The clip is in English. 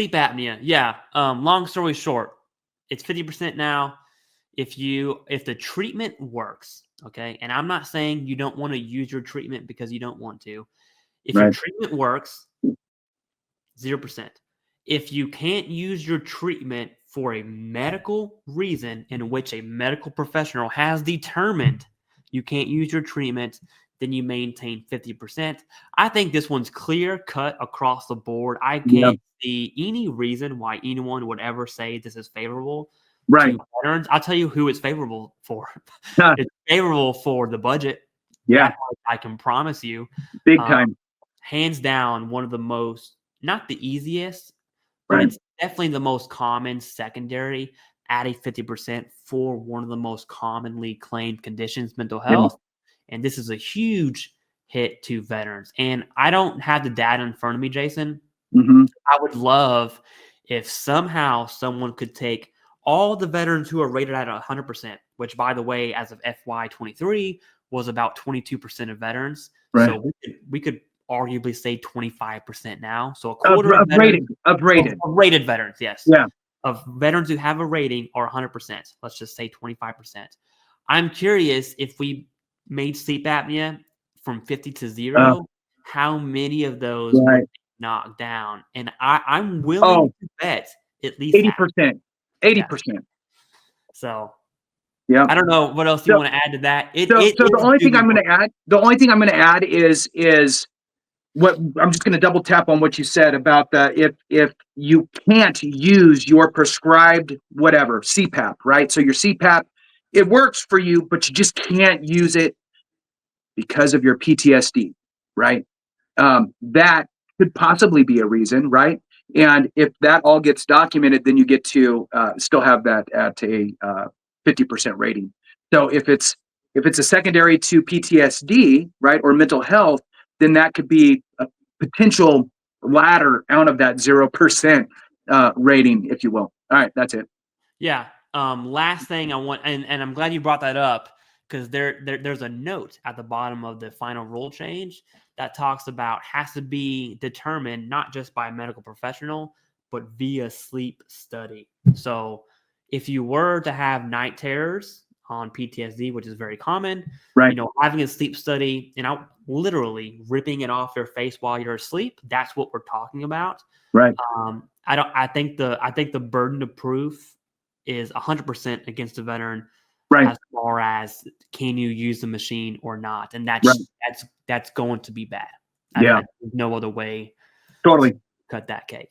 Sleep apnea. Yeah. Long story short, it's 50% now. If the treatment works, okay, and I'm not saying you don't want to use your treatment because you don't want to. If your Right. treatment works, 0%. If you can't use your treatment for a medical reason in which a medical professional has determined you can't use your treatment, then you maintain 50%. I think this one's clear cut across the board. I Yeah. can't see any reason why anyone would ever say this is favorable Right. to veterans. I'll tell you who it's favorable for. Huh. It's favorable for the budget. Yeah. That I can promise you. Big time. Hands down, one of the most, not the easiest, but Right. it's definitely the most common secondary at a 50% for one of the most commonly claimed conditions, mental Yeah. health. And this is a huge hit to veterans. And I don't have the data in front of me, Jason. Mm-hmm. I would love if somehow someone could take all the veterans who are rated at 100%, which, by the way, as of FY23 was about 22% of veterans. Right. So we could arguably say 25% now. So a Of quarter of veterans, rated. of rated veterans, yes. Yeah. Of veterans who have a rating are 100%. Let's just say 25%. I'm curious if we made sleep apnea from 50 to 0, how many of those would Right. be knocked down? And I'm willing to bet at least half. 80%. 80%. So Yeah. I don't know what else you want to add to that. So the only thing I'm going to add is what I'm just going to double tap on what you said about the if you can't use your prescribed whatever CPAP, right? So your CPAP, it works for you, but you just can't use it because of your PTSD, right? That could possibly be a reason, right? And if that all gets documented, then you get to still have that at a 50% rating. So if it's a secondary to PTSD, right, or mental health, then that could be a potential ladder out of that 0% rating, if you will. All right, that's it. Yeah. Last thing I want, and I'm glad you brought that up, because there's a note at the bottom of the final rule change that talks about has to be determined not just by a medical professional, but via sleep study. So if you were to have night terrors on PTSD, which is very common, Right. Having a sleep study and literally ripping it off your face while you're asleep, that's what we're talking about. Right. I think the burden of proof is 100% against the veteran, Right. as far as can you use the machine or not, and Right. that's going to be bad. Yeah. There's no other way Totally. to cut that cake.